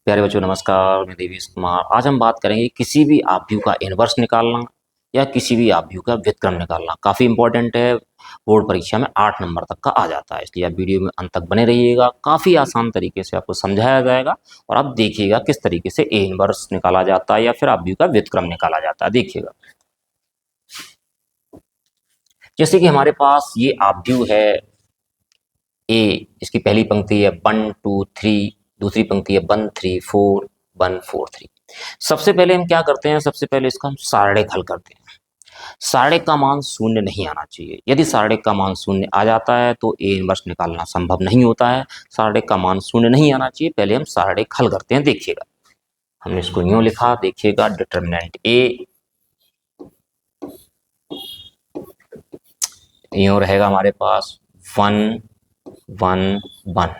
प्यारे बच्चों नमस्कार, मैं देवेश कुमार। आज हम बात करेंगे किसी भी आव्यूह का इनवर्स निकालना या किसी भी आव्यूह का व्युत्क्रम निकालना। काफ़ी इंपॉर्टेंट है, बोर्ड परीक्षा में 8 नंबर तक का आ जाता है, इसलिए आप वीडियो में अंत तक बने रहिएगा। काफ़ी आसान तरीके से आपको समझाया जाएगा और आप देखिएगा किस तरीके से ए इनवर्स निकाला जाता है या फिर आव्यूह का व्युत्क्रम निकाला जाता है। देखिएगा, जैसे कि हमारे पास ये आव्यूह है ए, इसकी पहली पंक्ति है 1 2 3, दूसरी पंक्ति है 1 3 4 1 4 3। सबसे पहले हम क्या करते हैं, सबसे पहले इसका हम सारणिक हल करते हैं। सारणिक का मान शून्य नहीं आना चाहिए। यदि सारणिक का मान शून्य आ जाता है तो ए इनवर्स निकालना संभव नहीं होता है। सारणिक का मान शून्य नहीं आना चाहिए। पहले हम सारणिक हल करते हैं। देखिएगा, हमने इसको यूं लिखा, देखिएगा डिटर्मिनेंट ए यूं रहेगा हमारे पास 1 1 1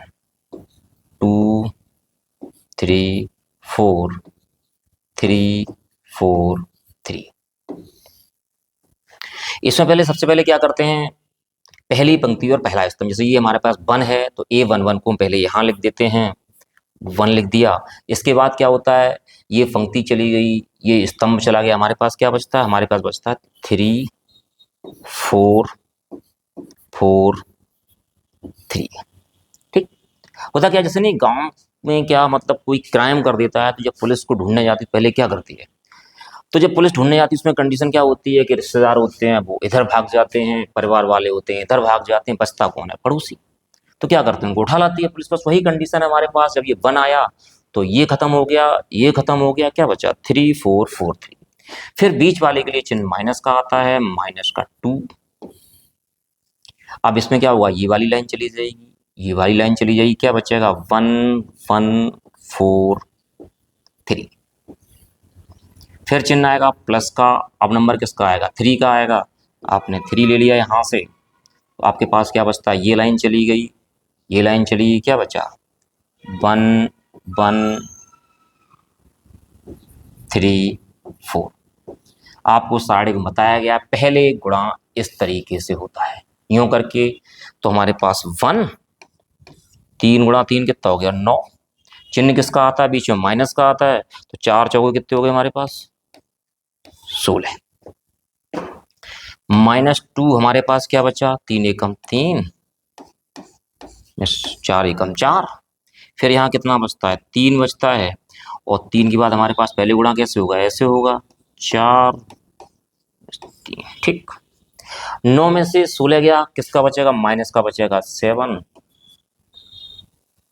2 3 4 3 4 3। इसमें पहले सबसे पहले क्या करते हैं, पहली पंक्ति और पहला स्तंभ, जैसे ये हमारे पास 1 है तो A11 को हम पहले यहाँ लिख देते हैं, 1 लिख दिया। इसके बाद क्या होता है, ये पंक्ति चली गई, ये स्तंभ चला गया, हमारे पास क्या बचता है, हमारे पास बचता है 3 4 4 3। ठीक होता क्या, जैसे नहीं गांव में क्या मतलब कोई क्राइम कर देता है तो जब पुलिस को ढूंढने जाती है पहले क्या करती है, तो जब पुलिस ढूंढने जाती है उसमें कंडीशन क्या होती है कि रिश्तेदार होते हैं वो इधर भाग जाते हैं, परिवार वाले होते हैं इधर भाग जाते हैं, बचता कौन है, पड़ोसी। तो क्या करते हैं, उनको उठा लाती है पुलिस। बस वही कंडीशन है हमारे पास। जब ये 1 आया तो ये खत्म हो गया, ये खत्म हो गया, क्या बचा 3 4 4 3। फिर बीच वाले के लिए चिन्ह माइनस का आता है, माइनस का 2। अब इसमें क्या हुआ, ये वाली लाइन चली जाएगी, ये वाली लाइन चली जाएगी, क्या बचेगा 1 1 4 3। फिर चिन्ह आएगा प्लस का। अब नंबर किसका आएगा, 3 का आएगा। आपने 3 ले लिया यहाँ से, तो आपके पास क्या बचता है, ये लाइन चली गई, ये लाइन चली गई, क्या बचा 1 1 3 4। आपको सारणिक में बताया गया पहले गुणा इस तरीके से होता है, यूं करके। तो हमारे पास 1 3 गुणा 3 कितना हो गया 9। चिन्ह किसका आता है, बीच में माइनस का आता है, तो 4 चौके कितने हो गए हमारे पास 16। -2 हमारे पास क्या बचा, 3 एकम 3, 4 एकम 4। फिर यहाँ कितना बचता है, 3 बचता है, और 3 के बाद हमारे पास पहले गुणा कैसे होगा, ऐसे होगा 4 3। ठीक, 9 में से 16 गया, किसका बचेगा, माइनस का बचेगा 7।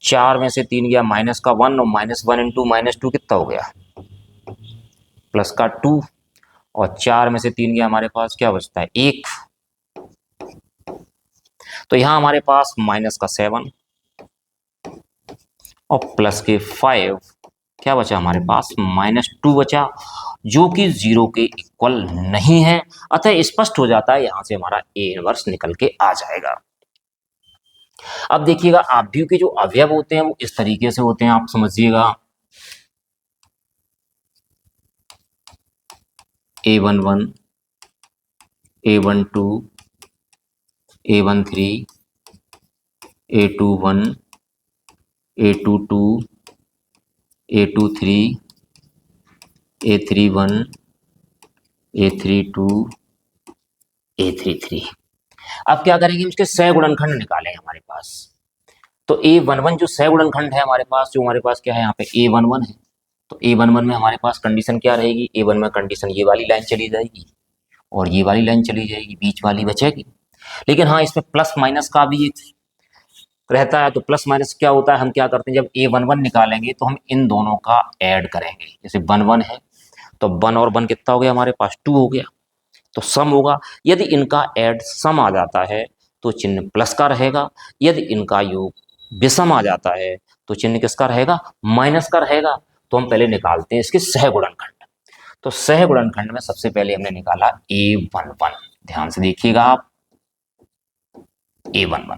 4 में से 3 गया, माइनस का 1, और -1 इंटू -2 कितना हो गया, प्लस का 2। और 4 में से 3 गया, हमारे पास क्या बचता है 1। तो यहाँ हमारे पास माइनस का 7 और प्लस के 5, क्या बचा हमारे पास -2 बचा, जो कि 0 के इक्वल नहीं है। अतः स्पष्ट हो जाता है, यहां से हमारा ए इनवर्स निकल के आ जाएगा। अब देखिएगा, आव्यूह के जो अवयव होते हैं वो इस तरीके से होते हैं, आप समझिएगा। A11 A12 A13 A21 A22 A23 A31 A32 A33। अब क्या करेंगे, इसके सह गुणनखंड निकालेंगे हमारे पास। तो A11 जो सह गुणनखंड है हमारे पास, जो हमारे पास क्या है यहाँ पे A11 है, तो A11 में हमारे पास कंडीशन क्या रहेगी, A1 में कंडीशन ये वाली लाइन चली जाएगी और ये वाली लाइन चली जाएगी, बीच वाली बचेगी। लेकिन हाँ, इसमें प्लस माइनस का भी एक रहता है। तो प्लस माइनस क्या होता है, हम क्या करते हैं, जब A11 निकालेंगे तो हम इन दोनों का ऐड करेंगे। जैसे 1 1 है तो 1 और 1 कितना हो गया हमारे पास 2 हो गया, तो सम होगा। यदि इनका ऐड सम आ जाता है तो चिन्ह प्लस का रहेगा, यदि इनका योग विषम आ जाता है तो चिन्ह किसका रहेगा, माइनस का रहेगा। तो हम पहले निकालते हैं इसके सह गुणनखंड। तो सह गुणनखंड में सबसे पहले हमने निकाला A11। ध्यान से देखिएगा आप, A11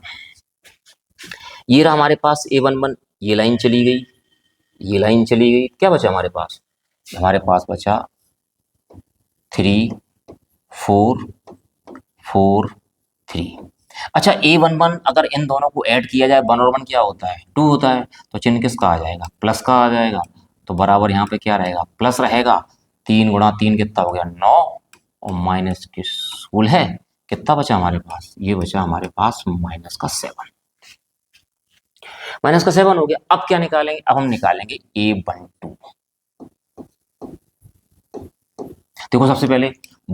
ये रहा हमारे पास A11। ये लाइन चली गई, ये लाइन चली गई, क्या बचा हमारे पास, हमारे पास बचा 3 4 4 3। अच्छा A11 अगर इन दोनों को ऐड किया जाए, 1 और 1 क्या होता है, 2 होता है, तो चिन्ह किसका आ जाएगा, प्लस का आ जाएगा। तो बराबर यहाँ पे क्या रहेगा, प्लस रहेगा। 3 गुणा 3 कितना हो गया, 9, और माइनस किस स्कूल है, कितना बचा हमारे पास, ये बचा हमारे पास माइनस का 7। माइनस का 7 हो गया। अब क्या निकालेंगे, अब हम निकालेंगे A12। देखो सबसे पहले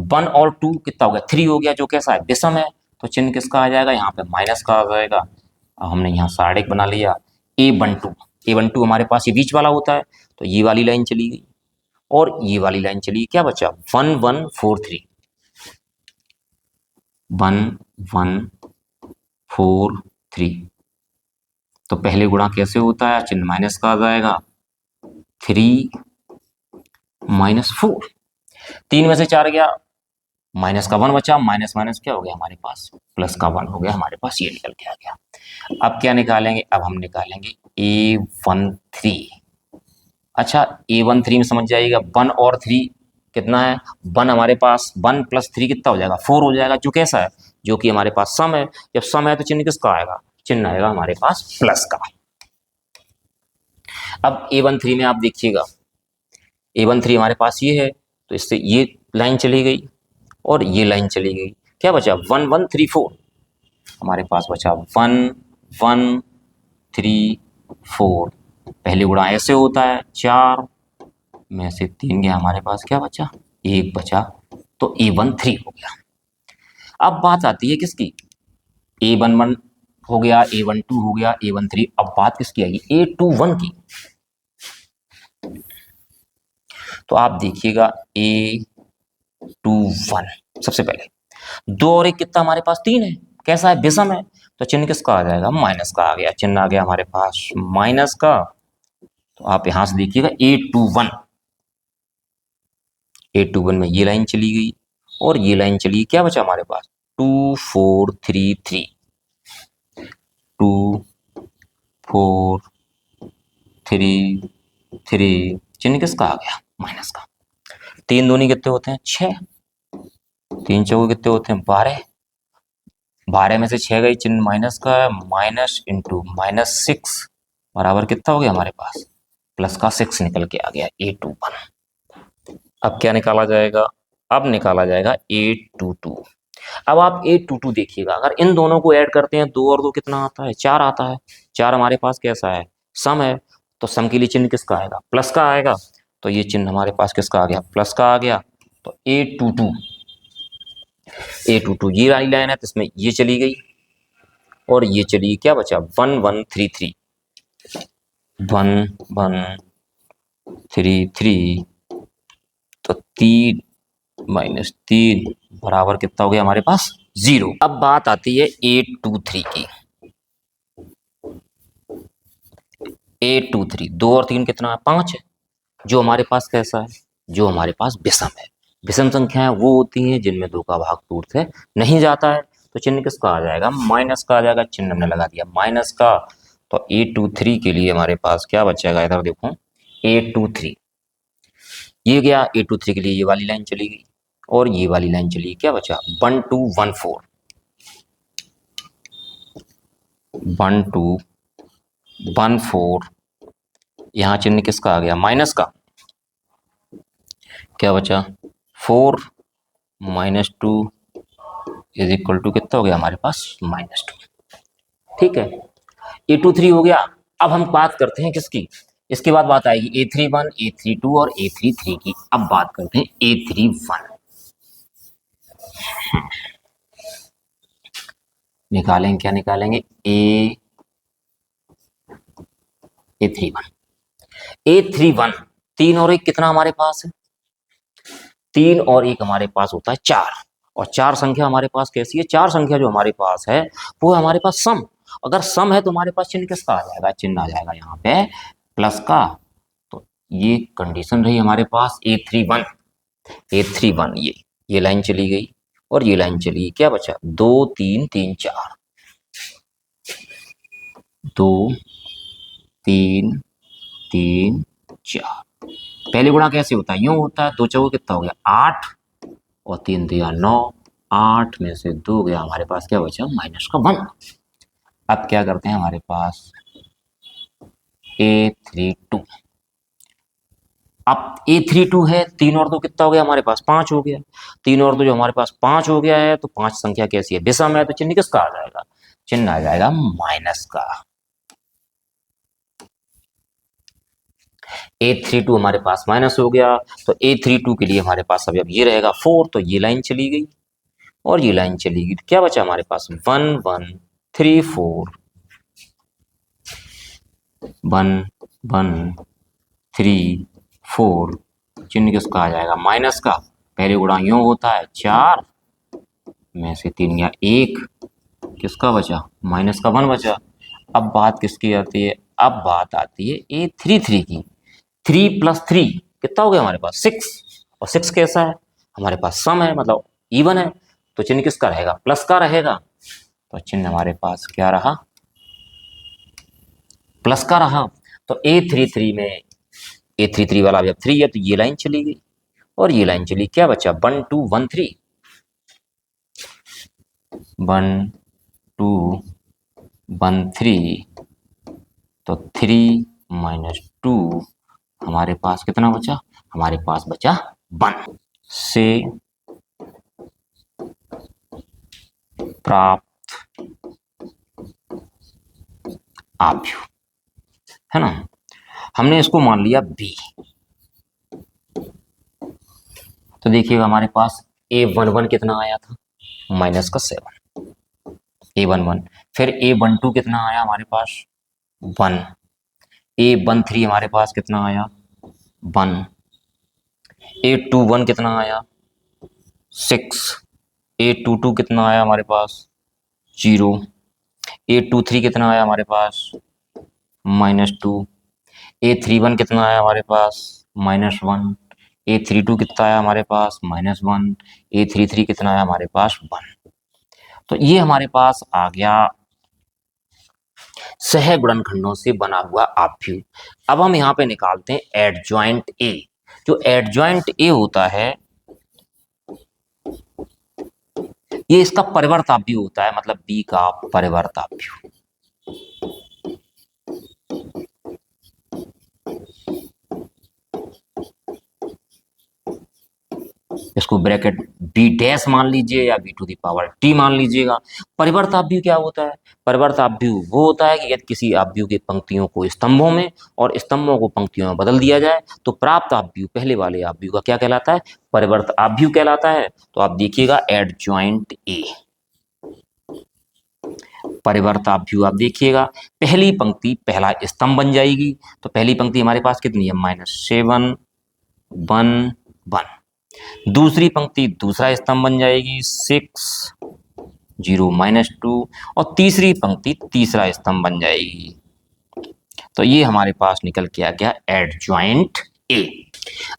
1 और 2 कितना हो गया, 3 हो गया, जो कैसा है, विषम है, तो चिन्ह किसका आ जाएगा, यहाँ पे माइनस का आ जाएगा। अब हमने यहाँ साइड एक बना लिया। A12, A12 हमारे पास ये बीच वाला होता है, तो ये वाली लाइन चली गई और ये वाली लाइन चली, क्या बचा, 1 1 4 3, 1 1 4 3। तो पहले गुणा कैसे होता है, चिन्ह माइनस का आ जाएगा, 3 माइनस 4, 3 में से 4 गया, माइनस का 1 बचा, माइनस माइनस क्या हो गया हमारे पास, प्लस का 1 हो गया हमारे पास, ये निकल के आ गया। अब क्या निकालेंगे, अब हम निकालेंगे A13। अच्छा A13 में समझ जाइएगा, 1 और 3 कितना है, 1 हमारे पास, 1 प्लस 3 कितना हो जाएगा, 4 हो जाएगा, जो कैसा है, जो कि हमारे पास सम है। जब सम है तो चिन्ह किसका आएगा, चिन्ह आएगा हमारे पास प्लस का। अब A13 में आप देखिएगा, A13 हमारे पास ये है, तो इससे ये लाइन चली गई और ये लाइन चली गई, क्या बचा, 1 1 3 4, हमारे पास बचा 1 1 3 4। पहले गुणा ऐसे होता है, 4 में से 3 गया, हमारे पास क्या बचा, 1 बचा, तो A13 हो गया। अब बात आती है किसकी, A11 हो गया, A12 हो गया, A13, अब बात किसकी आएगी, A21 की। तो आप देखिएगा A21, सबसे पहले 2 और 1 कितना हमारे पास, 3 है, कैसा है, विषम है, तो चिन्ह किसका आ जाएगा, माइनस का आ गया, चिन्ह आ गया हमारे पास माइनस का। तो आप यहां से देखिएगा A21 में ये लाइन चली गई और ये लाइन चली, क्या बचा हमारे पास, 2 4 3 3, 2 4 3 3, चिन्ह किसका आ गया, माइनस का। 3 दूनी कितने होते हैं, 6, 3 चौके कितने होते हैं, 12, 12 में से 6 गई, चिन्ह माइनस का है, माइनस इंटू माइनस 6 बराबर कितना हो गया हमारे पास, प्लस का 6 निकल के आ गया A21। अब क्या निकाला जाएगा, अब निकाला जाएगा A22। अब आप A22 देखिएगा, अगर इन दोनों को ऐड करते हैं, 2 और 2 कितना आता है, 4 आता है। 4 हमारे पास कैसा है, सम है, तो सम के लिए चिन्ह किसका आएगा, प्लस का आएगा, तो ये चिन्ह हमारे पास किसका आ गया, प्लस का आ गया। तो A22 ये वाली लाइन है, तो इसमें ये चली गई और ये चली, क्या बचा, 1 1 3 3, 1 1 3 3, तो 3 माइनस 3 बराबर कितना हो गया हमारे पास, 0। अब बात आती है A23 की। A23, 2 और 3 कितना है, 5 है, जो हमारे पास कैसा है, जो हमारे पास विषम है। विषम संख्याएं वो होती हैं जिनमें 2 का भाग 2 से नहीं जाता है, तो चिन्ह किसका आ जाएगा, माइनस का आ जाएगा, चिन्ह हमने लगा दिया माइनस का। तो A23 के लिए हमारे पास क्या बचेगा, इधर देखो, A23 ये गया, A23 के लिए ये वाली लाइन चली गई और ये वाली लाइन चली, क्या बचा, 1 2 1 4, 1 2 1 4, यहाँ चिन्ह किसका आ गया, माइनस का, क्या बचा, 4 माइनस 2 इज इक्वल टू कितना हो गया हमारे पास, -2। ठीक है, A23 हो गया। अब हम बात करते हैं किसकी, इसके बाद बात आएगी A31, A32 और A33 की। अब बात करते हैं A31, निकालेंगे, क्या निकालेंगे, A31, 3 और 1 कितना हमारे पास है, 3 और 1 हमारे पास होता है 4, और 4 संख्या हमारे पास कैसी है, 4 संख्या जो हमारे पास है वो है हमारे पास सम। अगर सम है तो हमारे पास चिन्ह किसका आ जाएगा, चिन्ह आ जाएगा यहाँ पे प्लस का। तो ये कंडीशन रही हमारे पास A31, ये लाइन चली गई और ये लाइन चली गई, क्या बचा, 2 3 3 4, 2 3 3 4। पहले गुणा कैसे होता है, यूं होता है, 2 चौके कितना हो गया, 8 और 3 दिया 9, 8 में से 2 गया, हमारे पास क्या बचा, -1। अब क्या करते हैं, हमारे पास A32। अब A32 है, 3 और 2 कितना हो गया हमारे पास, 5 हो गया। 3 और 2 जो हमारे पास 5 हो गया है, तो 5 संख्या कैसी है, विषम है, तो चिन्ह किसका आ जाएगा, चिन्ह आ जाएगा माइनस का। A32 हमारे पास माइनस हो गया, तो A32 के लिए हमारे पास अब ये रहेगा 4, तो ये लाइन चली गई और ये लाइन चली गई, तो क्या बचा हमारे पास 1 1 3 4, 1 1 3 4, चिन्ह किसका आ जाएगा, माइनस का। पहले गुणा यूं होता है, 4 में से 3 या 1, किसका बचा, माइनस का 1 बचा। अब बात किसकी आती है, अब बात आती है A33 की। 3 + 3 कितना हो गया हमारे पास, 6, और 6 कैसा है, हमारे पास सम है, मतलब इवन है, तो चिन्ह किसका रहेगा, प्लस का रहेगा। तो चिन्ह हमारे पास क्या रहा, प्लस का रहा। तो A33 में A33 वाला जब 3 है, तो ये लाइन चली गई और ये लाइन चली, क्या बचा, 1 2 1 3, 1 2 1 3, तो 3 - 2 हमारे पास कितना बचा, हमारे पास बचा 1। से प्राप्त आव्यूह, है ना, हमने इसको मान लिया B। तो देखिएगा हमारे पास A11 कितना आया था, -7, A11। फिर A12 कितना आया हमारे पास, 1। A13 हमारे पास कितना आया, 1। A21 कितना आया, 6। A22 कितना आया हमारे पास, 0। A23 कितना आया हमारे पास, -2। A31 कितना आया हमारे पास, -1। A32 कितना आया हमारे पास, -1। A33 कितना आया हमारे पास, 1। तो ये हमारे पास आ गया सह गुणनखंडों से बना हुआ आव्यूह। अब हम यहाँ पे निकालते हैं एडजॉइंट ए। जो एडजॉइंट ए होता है, ये इसका परिवर्त आव्यूह होता है, मतलब बी का परिवर्त आव्यूह। इसको ब्रैकेट बी डैश मान लीजिए या b⁻t मान लीजिएगा। परिवर्त आव्यूह क्या होता है, परिवर्त आव्यूह वो होता है कि यदि किसी आव्यूह की पंक्तियों को स्तंभों में और स्तंभों को पंक्तियों में बदल दिया जाए, तो प्राप्त आव्यूह पहले वाले आव्यूह का क्या कहलाता है, परिवर्त आव्यूह कहलाता है। तो आप देखिएगा एडजॉइंट ए, परिवर्त आव्यूह आप देखिएगा, पहली पंक्ति पहला स्तंभ बन जाएगी। तो पहली पंक्ति हमारे पास कितनी है, -7 1 1। दूसरी पंक्ति दूसरा स्तंभ बन जाएगी, 6 0 -2, और तीसरी पंक्ति तीसरा स्तंभ बन जाएगी। तो ये हमारे पास निकल के आ गया एडजॉइंट ए।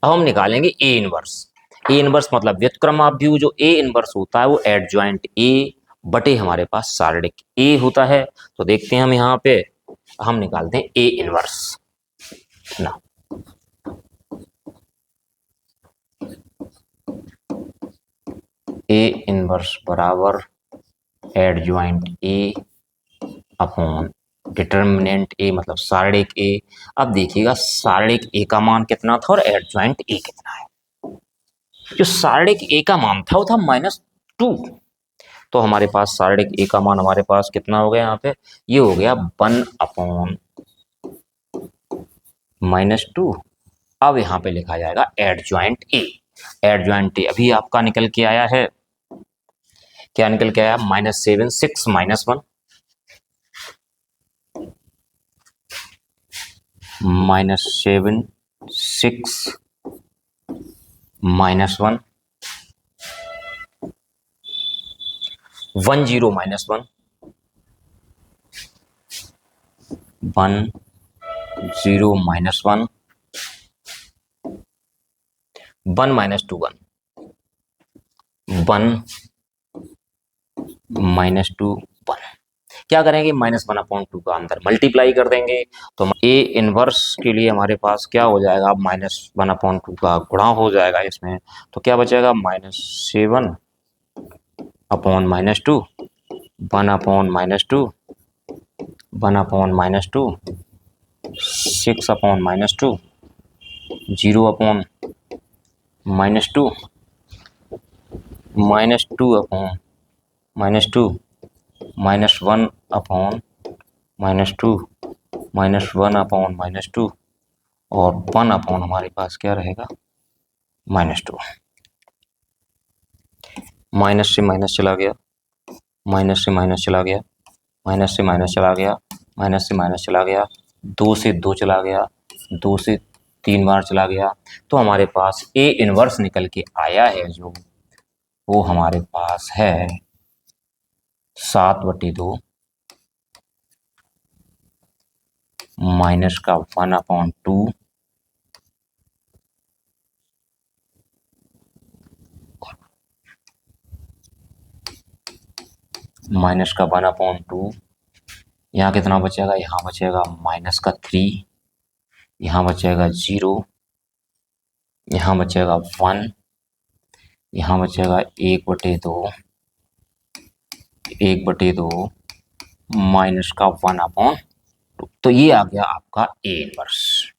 अब हम निकालेंगे ए इनवर्स। ए इनवर्स मतलब व्युत्क्रम आव्यूह। जो ए इनवर्स होता है वो एडजॉइंट ए बटे हमारे पास सारणिक ए होता है। तो देखते हैं हम यहाँ पे, हम निकालते हैं ए इनवर्स ना। ए इनवर्स बराबर एडजॉइंट ए अपॉन डिटर्मिनेंट ए, मतलब सारणिक ए। अब देखिएगा सारणिक ए का मान कितना था और एडजॉइंट ए कितना है। जो सारणिक ए का मान था वो था -2। तो हमारे पास सारणिक ए का मान हमारे पास कितना हो गया, यहाँ पे ये हो गया 1/-2। अब यहाँ पे लिखा जाएगा एडजॉइंट ए। एडजॉइंट ए अभी आपका निकल के आया है, क्या निकल के आया, -7 6 -1 -7 6 -1 1 0 -1 1 0 -2 1 -2 1। क्या करेंगे, -1/2 का अंदर मल्टीप्लाई कर देंगे। तो ए इनवर्स के लिए हमारे पास क्या हो जाएगा, -1/2 का गुणा हो जाएगा इसमें। तो क्या बचेगा, -7 upon -2, 1 upon -2, 1 upon -2, 6 upon -2, 0 upon -2, -2 upon -2, -1 upon -2, -1 upon -2 और 1 अपॉन हमारे पास क्या रहेगा -2। माइनस से माइनस चला गया, माइनस से माइनस चला गया, माइनस से माइनस चला गया, माइनस से माइनस चला गया, 2 से 2 चला गया, 2 से 3 बार चला गया, तो हमारे पास ए इनवर्स निकल के आया है जो वो हमारे पास है 7/2 माइनस का 1/2 माइनस का 1/2, यहाँ कितना बचेगा, यहाँ बचेगा माइनस का 3, यहाँ बचेगा 0, यहाँ बचेगा 1, यहाँ बचेगा 1/2, 1/2 माइनस का 1/2। तो ये आ गया आपका ए इनवर्स।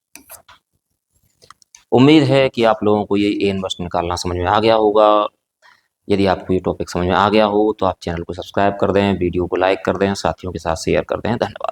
उम्मीद है कि आप लोगों को ये ए इनवर्स निकालना समझ में आ गया होगा। यदि आपको ये टॉपिक समझ में आ गया हो तो आप चैनल को सब्सक्राइब कर दें, वीडियो को लाइक कर दें, साथियों के साथ शेयर कर दें। धन्यवाद।